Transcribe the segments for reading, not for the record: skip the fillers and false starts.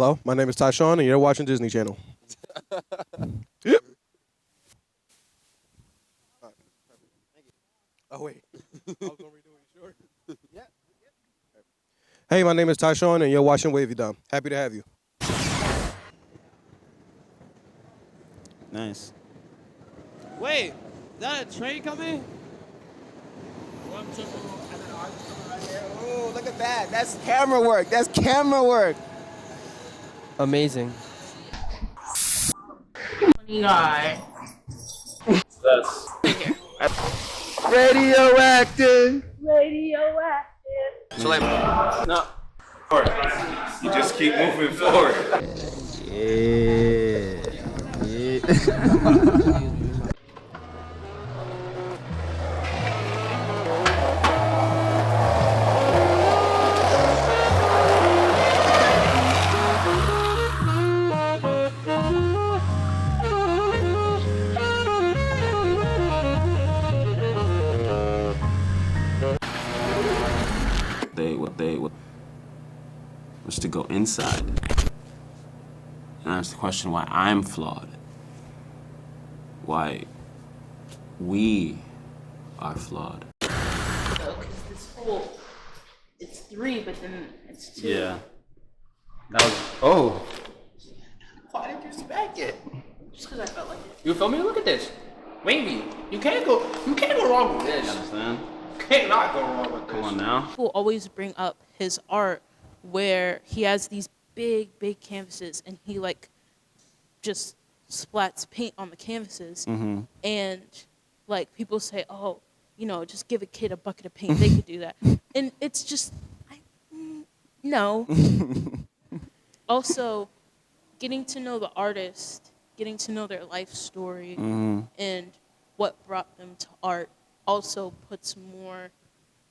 Hello, my name is Tyshawn, and you're watching Disney Channel. Yep. Oh wait, I was gonna redo it. You sure? Yeah. Hey, my name is Tyshawn, and you're watching Wavy Dumb. Happy to have you. Nice. Wait, is that a train coming? Oh, look at that. That's camera work. That's camera work. Amazing. You got That's Radioactive. radioactive. so like no. Forward. You just keep moving forward. Yeah. Yeah. They was to go inside and ask the question why I'm flawed. Why we are flawed. Because this whole, it's 3, but then it's 2. Yeah. That was oh. Why did you smack it? Just because I felt like it. You feel me? Look at this. Wavy. You can't go wrong with You this. understand? Cannot go wrong with this. Come on now. People always bring up his art where he has these big canvases and he like just splats paint on the canvases. Mm-hmm. And like people say, oh, just give a kid a bucket of paint. They could do that. And it's just, no. Also, getting to know the artist, getting to know their life story, and what brought them to art also puts more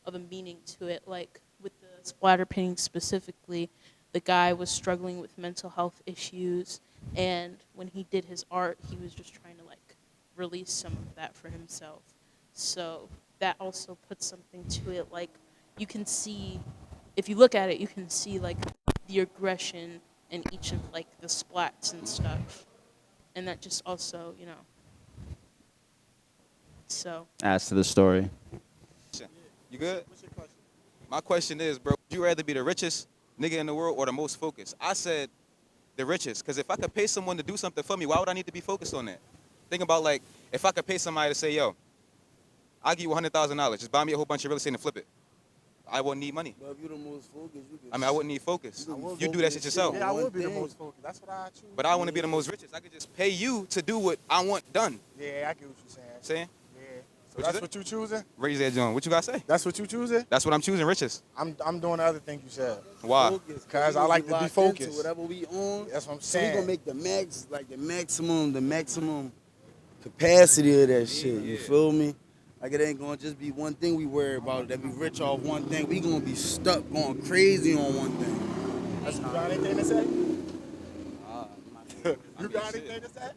of a meaning to it. Like with the splatter painting specifically, the guy was struggling with mental health issues, and when he did his art, he was just trying to like release some of that for himself. So that also puts something to it. Like you can see, if you look at it, you can see like the aggression in each of like the splats and stuff, and that just also, so. As to the story. You good? What's your question? My question is, bro, would you rather be the richest nigga in the world or the most focused? I said the richest, because if I could pay someone to do something for me, why would I need to be focused on that? Think about, like, if I could pay somebody to say, yo, I'll give you $100,000, just buy me a whole bunch of real estate and flip it. I wouldn't need money. But if you're the most focused, you can. I mean, I wouldn't need focus. You You do that shit yourself. Yeah, I would be the most focused. That's what I choose. But I want to be the most richest. I could just pay you to do what I want done. Yeah, I get what you're saying. Saying? Yeah. So What you that's said? what you choosing? Raise that joint. What you got to say? That's what you choosing? That's what I'm choosing, richest. I'm doing the other thing you said. Why? Because I like to be focused. Whatever we on. That's what I'm So we saying. gonna make the maximum capacity of that shit. You feel me? Like it ain't gonna just be one thing we worry about. That we rich off one thing. We gonna be stuck going crazy on one thing. You got anything to say? You got anything to say?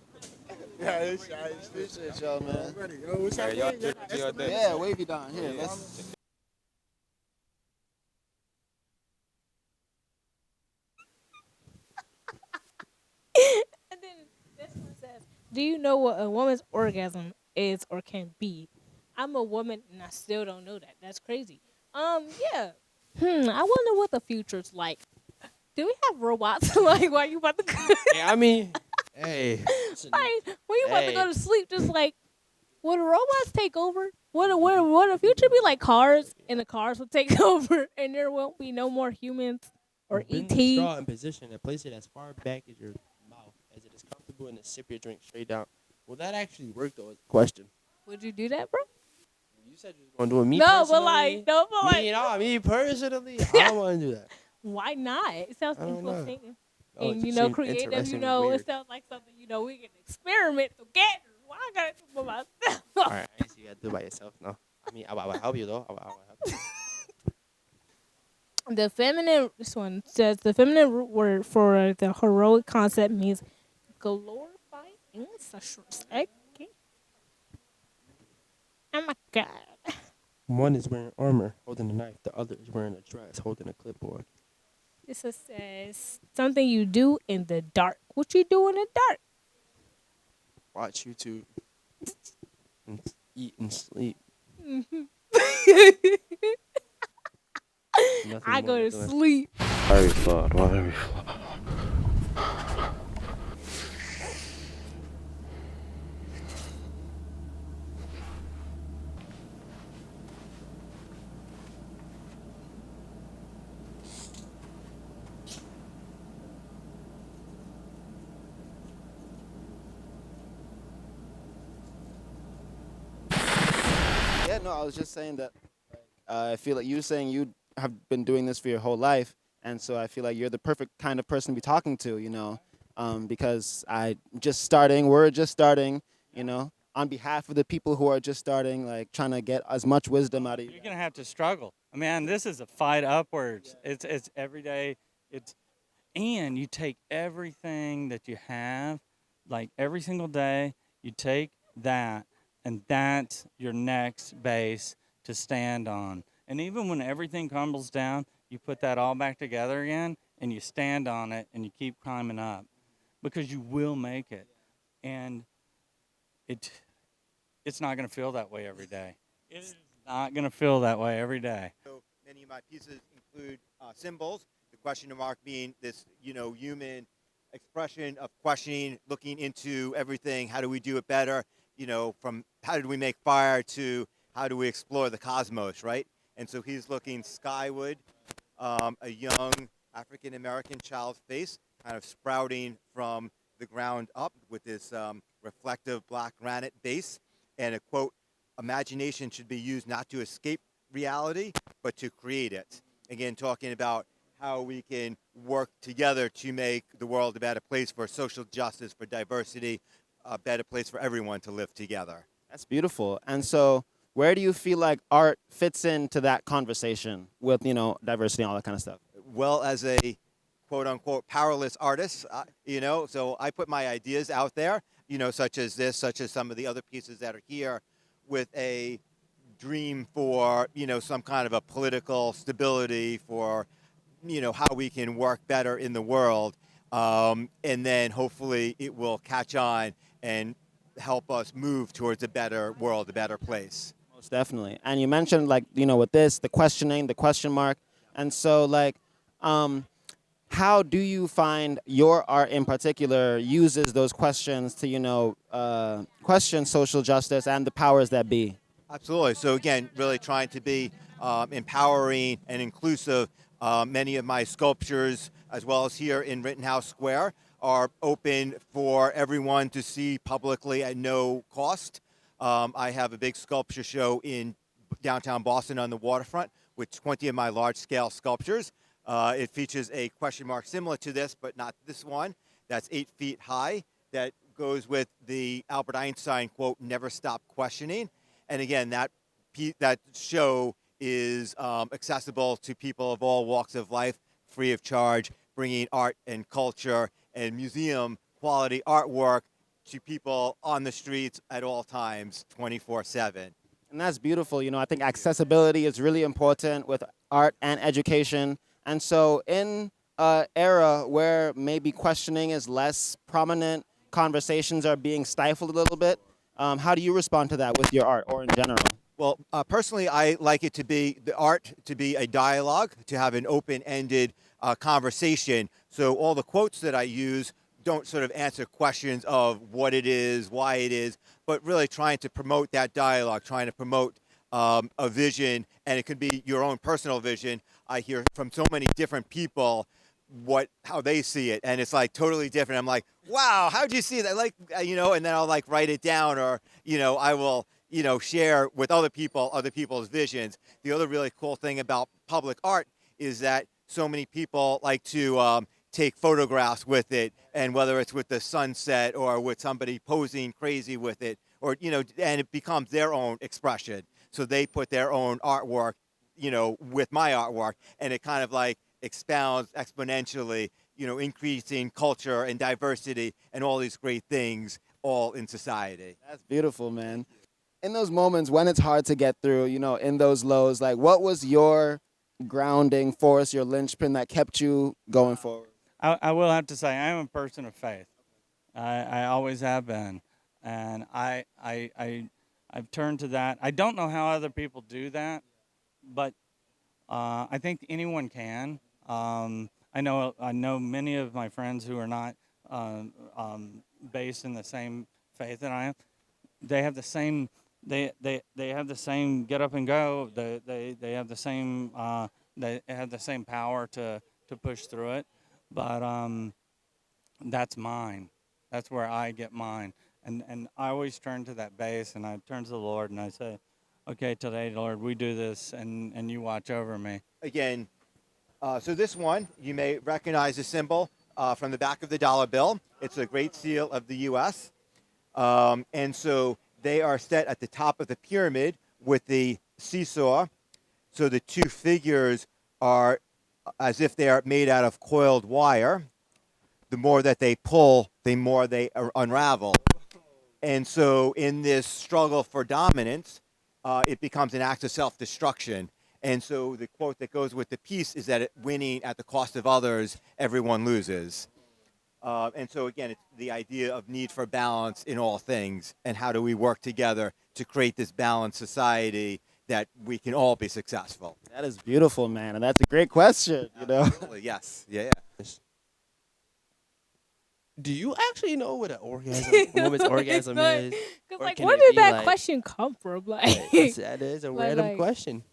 Yeah, it's Appreciate y'all, man. ready. Yo, what's All right, y'all happening? do your thing. Yeah, wavy down here. Let's. And then this one says, "Do you know what a woman's orgasm is or can be?" I'm a woman and I still don't know that. That's crazy. Yeah. I wonder what the future's like. Do we have robots? Like, why you about to go? Yeah, I mean, hey. Like, when you about to go to sleep, just like, will the robots take over? What the future be like? Cars, and the cars will take over, and there won't be no more humans or Bend the straw ET. in position and place it as far back as your mouth as it is comfortable and then sip your drink straight down. Will that actually work though? Is the question. Would you do that, bro? You said you was gonna do it. Me No, personally. but like, no, but like, Me personally, I don't want to do that. why not? It sounds I don't know. interesting. Oh, it And just seemed creative. interesting and It weird. sounds like something we can experiment together. Why I gotta do it by myself? All right, I see you gotta do it by yourself. No, I mean, I will help you though. I will help you. This one says the feminine root word for the heroic concept means glorifying ancestral respect. Oh my god. One is wearing armor, holding a knife. The other is wearing a dress, holding a clipboard. This one says something you do in the dark. What you do in the dark? Watch YouTube. And eat and sleep. Nothing I more, go to nothing less. sleep. Very flawed. Very flawed. Yeah, no, I was just saying that I feel like you were saying you have been doing this for your whole life, and so I feel like you're the perfect kind of person to be talking to, because we're just starting, on behalf of the people who are just starting, like trying to get as much wisdom out of you. You're gonna have to struggle. Man, this is a fight upwards. It's every day. And you take everything that you have, like every single day, you take that, and that's your next base to stand on. And even when everything crumbles down, you put that all back together again, and you stand on it, and you keep climbing up, because you will make it. And it's not gonna feel that way every day. It is not gonna feel that way every day. So many of my pieces include symbols. The question mark being this, human expression of questioning, looking into everything. How do we do it better? From how did we make fire to how do we explore the cosmos, right? And so he's looking skyward, a young African American child's face, kind of sprouting from the ground up with this reflective black granite base, and a quote: "Imagination should be used not to escape reality, but to create it." Again, talking about how we can work together to make the world a better place for social justice, for diversity, a better place for everyone to live together. That's beautiful. And so, where do you feel like art fits into that conversation with, diversity and all that kind of stuff? Well, as a quote unquote powerless artist, so I put my ideas out there, such as this, such as some of the other pieces that are here, with a dream for, some kind of a political stability, for, how we can work better in the world. And then hopefully it will catch on and help us move towards a better world, a better place. Most definitely. And you mentioned, with this, the questioning, the question mark. And so, how do you find your art in particular uses those questions to, question social justice and the powers that be? Absolutely. So again, really trying to be empowering and inclusive. Many of my sculptures, as well as here in Rittenhouse Square, are open for everyone to see publicly at no cost. I have a big sculpture show in downtown Boston on the waterfront with 20 of my large-scale sculptures. It features a question mark similar to this, but not this one. That's 8 feet high. That goes with the Albert Einstein quote, "Never stop questioning." And again, that show is accessible to people of all walks of life, free of charge, bringing art and culture and museum quality artwork to people on the streets at all times, 24/7. And that's beautiful. I think accessibility is really important with art and education. And so in an era where maybe questioning is less prominent, conversations are being stifled a little bit, how do you respond to that with your art or in general? Well, personally, I like it to be the art to be a dialogue, to have an open-ended conversation. So all the quotes that I use don't sort of answer questions of what it is, why it is, but really trying to promote that dialogue, trying to promote a vision, and it could be your own personal vision. I hear from so many different people how they see it, and it's like totally different. I'm like, wow, how'd you see that? And then I'll write it down, or I will share with other people's visions. The other really cool thing about public art is that so many people like to take photographs with it, and whether it's with the sunset or with somebody posing crazy with it, or and it becomes their own expression. So they put their own artwork, with my artwork, and it kind of expounds exponentially, increasing culture and diversity and all these great things all in society. That's beautiful, man. In those moments when it's hard to get through, in those lows, what was your grounding force, your linchpin that kept you going forward? I will have to say I am a person of faith. I always have been, and I've turned to that. I don't know how other people do that, but I think anyone can. I know many of my friends who are not based in the same faith that I am. They have the same. They have the same get up and go. They have the same. They have the same power to push through it, but that's mine. That's where I get mine. And I always turn to that base, and I turn to the Lord, and I say, okay, today, Lord, we do this, and you watch over me. Again, so this one, you may recognize the symbol from the back of the dollar bill. It's a Great Seal of the U.S. And so they are set at the top of the pyramid with the seesaw. So the two figures are as if they are made out of coiled wire. The more that they pull, the more they unravel. And so in this struggle for dominance, it becomes an act of self-destruction. And so the quote that goes with the piece is that winning at the cost of others, everyone loses. And so again, it's the idea of need for balance in all things, and how do we work together to create this balanced society that we can all be successful. That is beautiful, man, and that's a great question. You know, Absolutely, yes, yeah. Do you actually know what a woman's orgasm is? Because, Or like, can where it did be that like- question come from? Like, That is a like- random like, question.